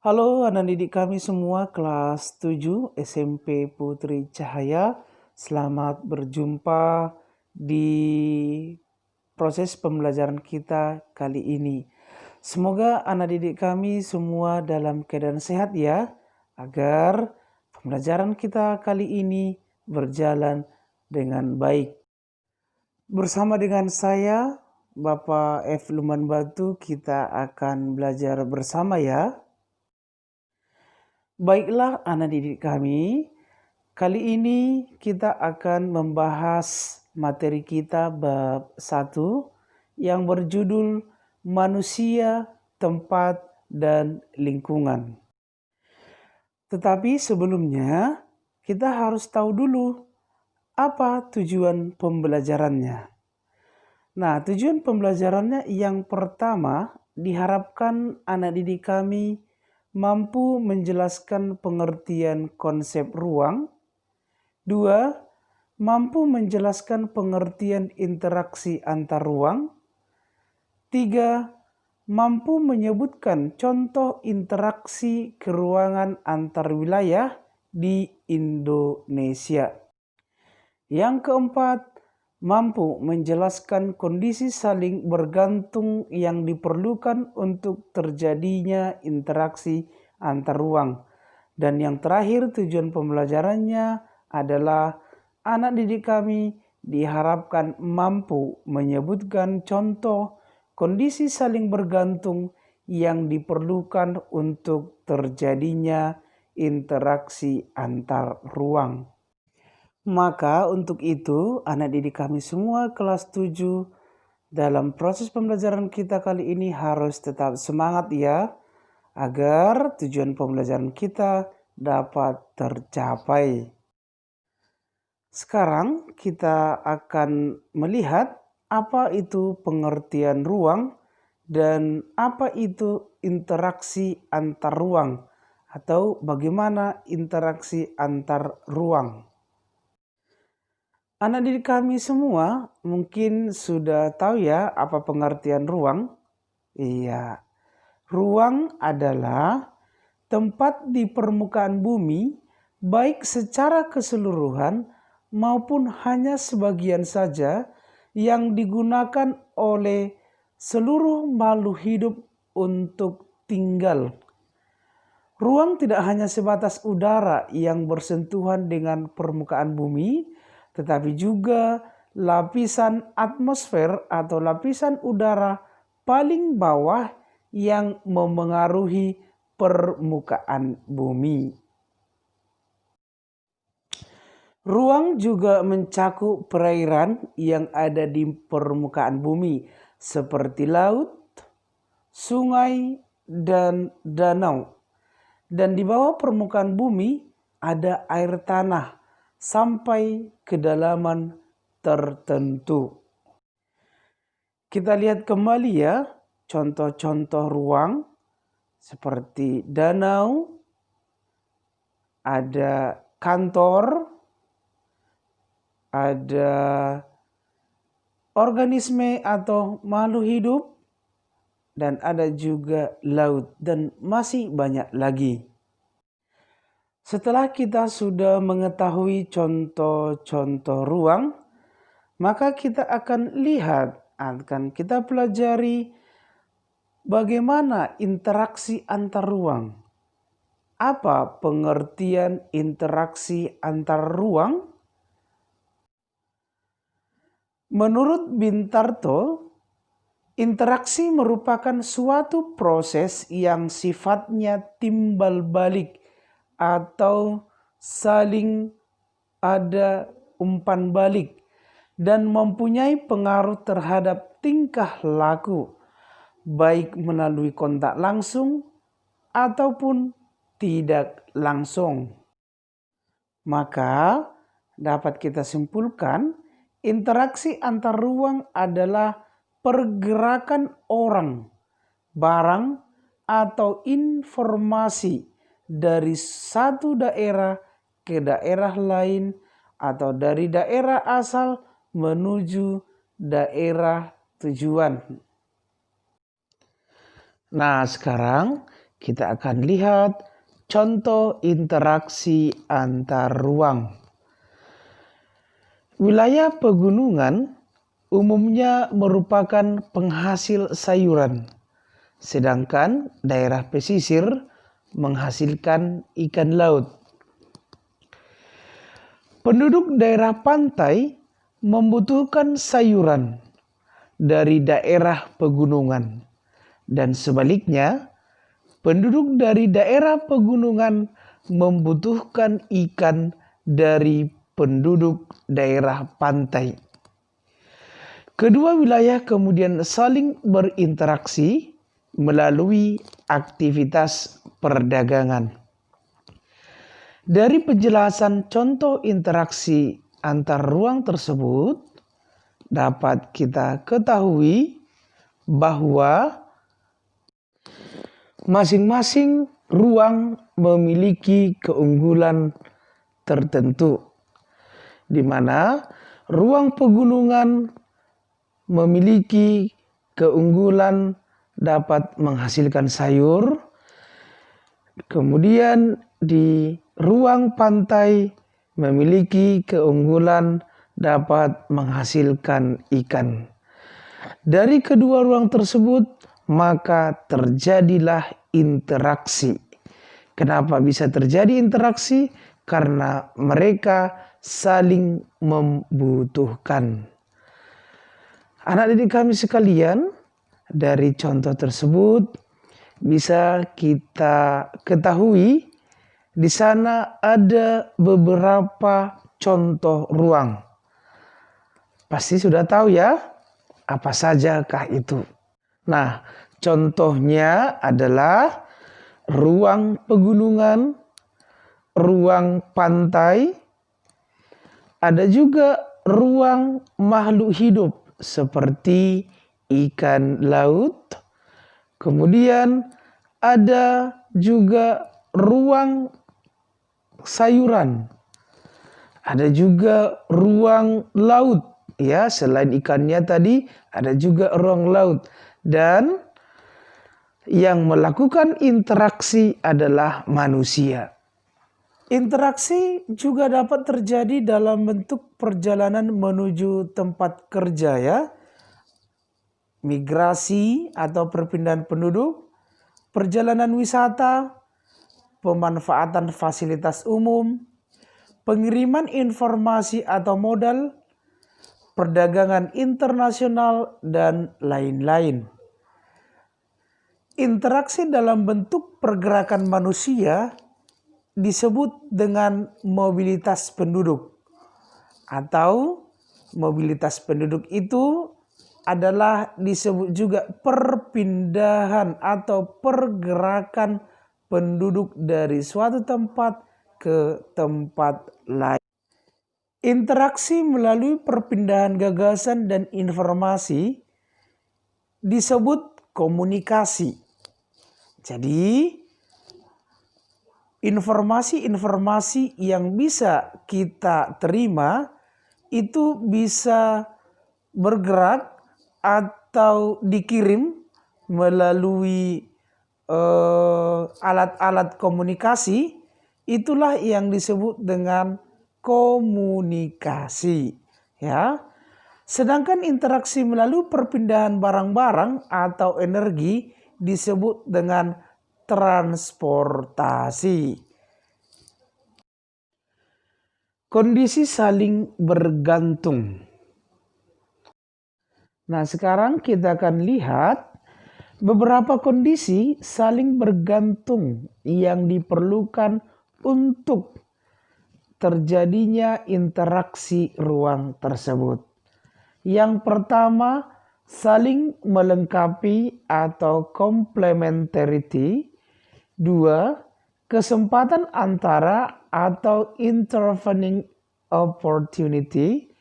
Halo anak didik kami semua kelas 7 SMP Putri Cahaya. Selamat berjumpa di proses pembelajaran kita kali ini. Semoga anak didik kami semua dalam keadaan sehat ya, agar pembelajaran kita kali ini berjalan dengan baik. Bersama dengan saya, Bapak F. Luman Batu, kita akan belajar bersama ya. Baiklah anak didik kami, kali ini kita akan membahas materi kita bab 1 yang berjudul Manusia, Tempat, dan Lingkungan. Tetapi sebelumnya kita harus tahu dulu apa tujuan pembelajarannya. Nah, tujuan pembelajarannya yang pertama diharapkan anak didik kami mampu menjelaskan pengertian konsep ruang. 2. Mampu menjelaskan pengertian interaksi antar ruang. 3. Mampu menyebutkan contoh interaksi keruangan antar wilayah di Indonesia. Yang keempat, mampu menjelaskan kondisi saling bergantung yang diperlukan untuk terjadinya interaksi antar ruang. Dan yang terakhir, tujuan pembelajarannya adalah anak didik kami diharapkan mampu menyebutkan contoh kondisi saling bergantung yang diperlukan untuk terjadinya interaksi antar ruang. Maka untuk itu anak didik kami semua kelas 7 dalam proses pembelajaran kita kali ini harus tetap semangat ya, agar tujuan pembelajaran kita dapat tercapai. Sekarang kita akan melihat apa itu pengertian ruang dan apa itu interaksi antar ruang atau bagaimana interaksi antar ruang. Anak didik kami semua mungkin sudah tahu ya apa pengertian ruang. Iya, ruang adalah tempat di permukaan bumi baik secara keseluruhan maupun hanya sebagian saja yang digunakan oleh seluruh makhluk hidup untuk tinggal. Ruang tidak hanya sebatas udara yang bersentuhan dengan permukaan bumi, tetapi juga lapisan atmosfer atau lapisan udara paling bawah yang memengaruhi permukaan bumi. Ruang juga mencakup perairan yang ada di permukaan bumi seperti laut, sungai, dan danau. Dan di bawah permukaan bumi ada air tanah sampai kedalaman tertentu. Kita lihat kembali ya contoh-contoh ruang seperti danau, ada kantor, ada organisme atau makhluk hidup, dan ada juga laut dan masih banyak lagi. Setelah kita sudah mengetahui contoh-contoh ruang, maka kita akan kita pelajari bagaimana interaksi antar ruang. Apa pengertian interaksi antar ruang? Menurut Bintarto, interaksi merupakan suatu proses yang sifatnya timbal balik atau saling ada umpan balik dan mempunyai pengaruh terhadap tingkah laku, baik melalui kontak langsung ataupun tidak langsung. Maka dapat kita simpulkan, interaksi antar ruang adalah pergerakan orang, barang, atau informasi dari satu daerah ke daerah lain atau dari daerah asal menuju daerah tujuan. Nah, sekarang kita akan lihat contoh interaksi antar ruang. Wilayah pegunungan umumnya merupakan penghasil sayuran, sedangkan daerah pesisir menghasilkan ikan laut. Penduduk daerah pantai membutuhkan sayuran dari daerah pegunungan, dan sebaliknya, penduduk dari daerah pegunungan membutuhkan ikan dari penduduk daerah pantai. Kedua wilayah kemudian saling berinteraksi melalui aktivitas perdagangan. Dari penjelasan contoh interaksi antar ruang tersebut, dapat kita ketahui bahwa masing-masing ruang memiliki keunggulan tertentu, di mana ruang pegunungan memiliki keunggulan dapat menghasilkan sayur, kemudian di ruang pantai memiliki keunggulan dapat menghasilkan ikan. Dari kedua ruang tersebut, maka terjadilah interaksi. Kenapa bisa terjadi interaksi? Karena mereka saling membutuhkan. Anak didik kami sekalian, dari contoh tersebut bisa kita ketahui di sana ada beberapa contoh ruang. Pasti sudah tahu ya, apa sajakah itu? Nah, contohnya adalah ruang pegunungan, ruang pantai, ada juga ruang makhluk hidup seperti ikan laut, kemudian ada juga ruang sayuran, ada juga ruang laut, ya, selain ikannya tadi ada juga ruang laut, dan yang melakukan interaksi adalah manusia. Interaksi juga dapat terjadi dalam bentuk perjalanan menuju tempat kerja, ya, migrasi atau perpindahan penduduk, perjalanan wisata, pemanfaatan fasilitas umum, pengiriman informasi atau modal, perdagangan internasional, dan lain-lain. Interaksi dalam bentuk pergerakan manusia disebut dengan mobilitas penduduk, atau mobilitas penduduk itu adalah disebut juga perpindahan atau pergerakan penduduk dari suatu tempat ke tempat lain. Interaksi melalui perpindahan gagasan dan informasi disebut komunikasi. Jadi, informasi-informasi yang bisa kita terima itu bisa bergerak atau dikirim melalui alat-alat komunikasi, itulah yang disebut dengan komunikasi, ya. Sedangkan interaksi melalui perpindahan barang-barang atau energi disebut dengan transportasi. Kondisi saling bergantung. Nah, sekarang kita akan lihat beberapa kondisi saling bergantung yang diperlukan untuk terjadinya interaksi ruang tersebut. Yang pertama, saling melengkapi atau complementarity. Dua, kesempatan antara atau intervening opportunity.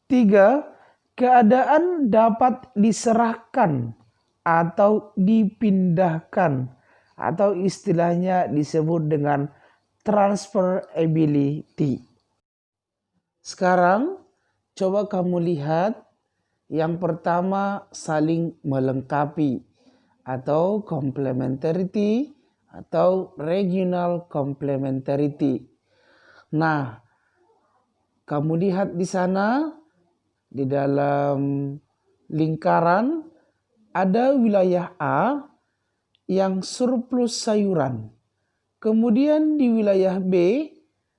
Tiga, keadaan dapat diserahkan atau dipindahkan, atau istilahnya disebut dengan transferability. Sekarang coba kamu lihat yang pertama, saling melengkapi atau complementarity, atau regional complementarity. Nah, kamu lihat di sana di dalam lingkaran ada wilayah A yang surplus sayuran. Kemudian di wilayah B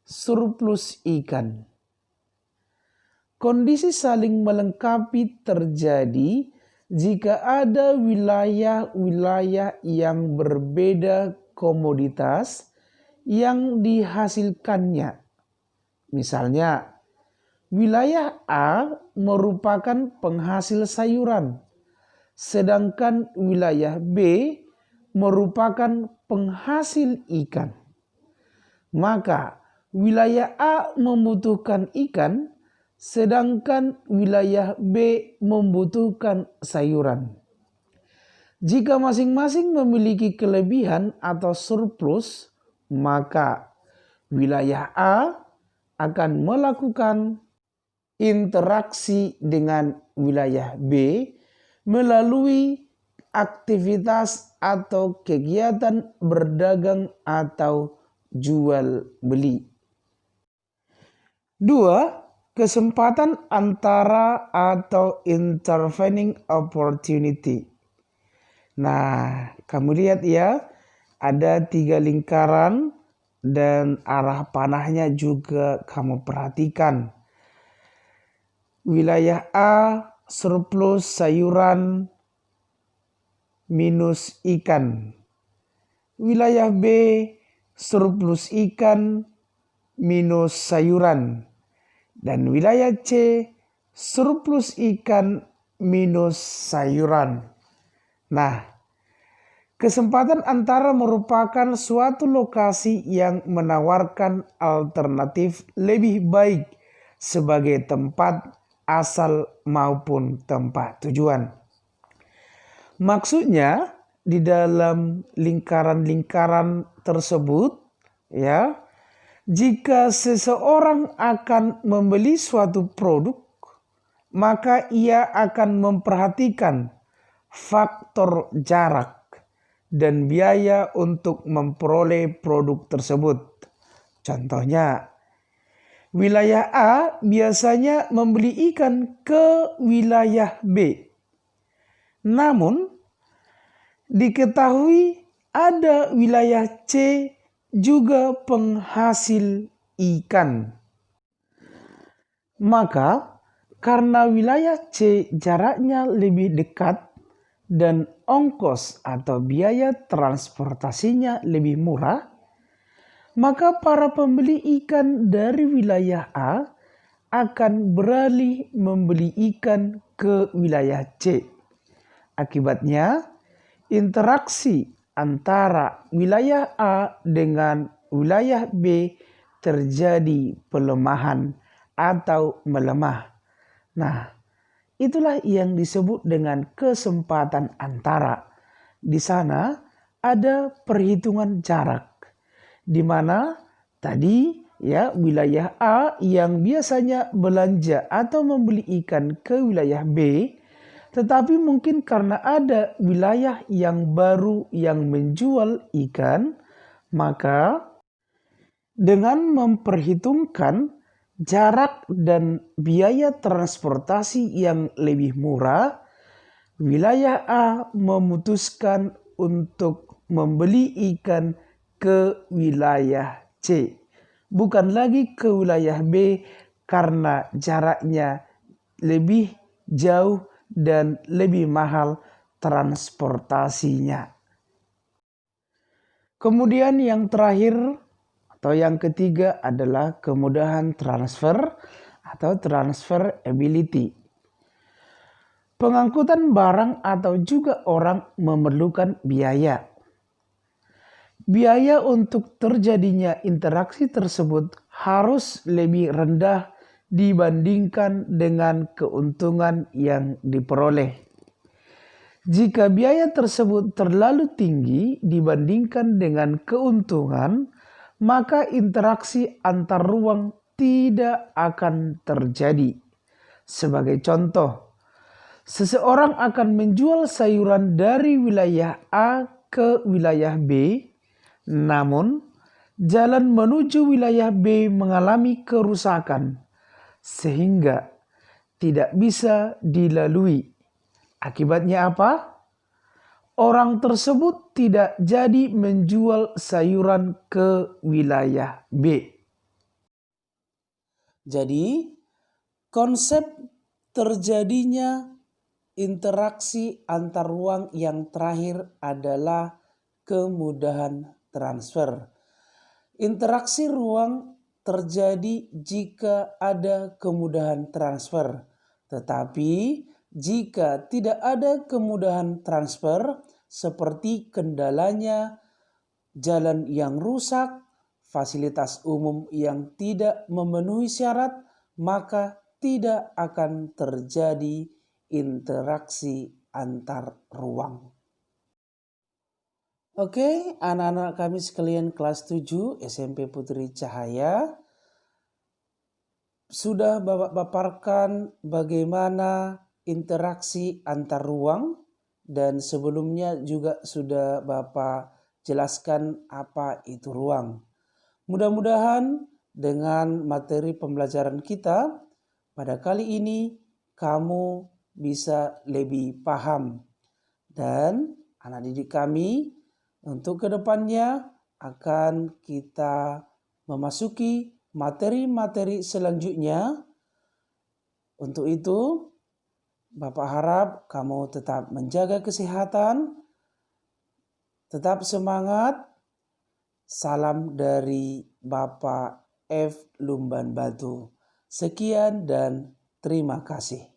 surplus ikan. Kondisi saling melengkapi terjadi jika ada wilayah-wilayah yang berbeda komoditas yang dihasilkannya. Misalnya, wilayah A merupakan penghasil sayuran, sedangkan wilayah B merupakan penghasil ikan. Maka wilayah A membutuhkan ikan, sedangkan wilayah B membutuhkan sayuran. Jika masing-masing memiliki kelebihan atau surplus, maka wilayah A akan melakukan interaksi dengan wilayah B melalui aktivitas atau kegiatan berdagang atau jual beli. 2. Kesempatan antara atau intervening opportunity. Nah, kamu lihat ya, ada 3 lingkaran dan arah panahnya juga kamu perhatikan. Wilayah A surplus sayuran minus ikan. Wilayah B surplus ikan minus sayuran. Dan wilayah C surplus ikan minus sayuran. Nah, kesempatan antara merupakan suatu lokasi yang menawarkan alternatif lebih baik sebagai tempat asal maupun tempat tujuan. Maksudnya di dalam lingkaran-lingkaran tersebut ya, jika seseorang akan membeli suatu produk, maka ia akan memperhatikan faktor jarak dan biaya untuk memperoleh produk tersebut. Contohnya, wilayah A biasanya membeli ikan ke wilayah B. Namun, diketahui ada wilayah C juga penghasil ikan. Maka, karena wilayah C jaraknya lebih dekat dan ongkos atau biaya transportasinya lebih murah, maka para pembeli ikan dari wilayah A akan beralih membeli ikan ke wilayah C. Akibatnya, interaksi antara wilayah A dengan wilayah B terjadi pelemahan atau melemah. Nah, itulah yang disebut dengan kesempatan antara. Di sana ada perhitungan jarak, di mana tadi ya wilayah A yang biasanya belanja atau membeli ikan ke wilayah B, tetapi mungkin karena ada wilayah yang baru yang menjual ikan, maka dengan memperhitungkan jarak dan biaya transportasi yang lebih murah, wilayah A memutuskan untuk membeli ikan ke wilayah C, bukan lagi ke wilayah B karena jaraknya lebih jauh dan lebih mahal transportasinya. Kemudian yang terakhir atau yang ketiga adalah kemudahan transfer atau transferability. Pengangkutan barang atau juga orang memerlukan biaya. Biaya untuk terjadinya interaksi tersebut harus lebih rendah dibandingkan dengan keuntungan yang diperoleh. Jika biaya tersebut terlalu tinggi dibandingkan dengan keuntungan, maka interaksi antar ruang tidak akan terjadi. Sebagai contoh, seseorang akan menjual sayuran dari wilayah A ke wilayah B, Namun, jalan menuju wilayah B mengalami kerusakan sehingga tidak bisa dilalui. Akibatnya apa? Orang tersebut tidak jadi menjual sayuran ke wilayah B. Jadi, konsep terjadinya interaksi antar ruang yang terakhir adalah kemudahan transfer. Interaksi ruang terjadi jika ada kemudahan transfer, tetapi jika tidak ada kemudahan transfer, seperti kendalanya jalan yang rusak, fasilitas umum yang tidak memenuhi syarat, maka tidak akan terjadi interaksi antar ruang. Oke, anak-anak kami sekalian kelas 7 SMP Putri Cahaya, sudah Bapak paparkan bagaimana interaksi antar ruang, dan sebelumnya juga sudah Bapak jelaskan apa itu ruang. Mudah-mudahan dengan materi pembelajaran kita pada kali ini kamu bisa lebih paham, dan anak didik kami untuk kedepannya akan kita memasuki materi-materi selanjutnya. Untuk itu, Bapak harap kamu tetap menjaga kesehatan, tetap semangat. Salam dari Bapak F. Lumban Batu. Sekian dan terima kasih.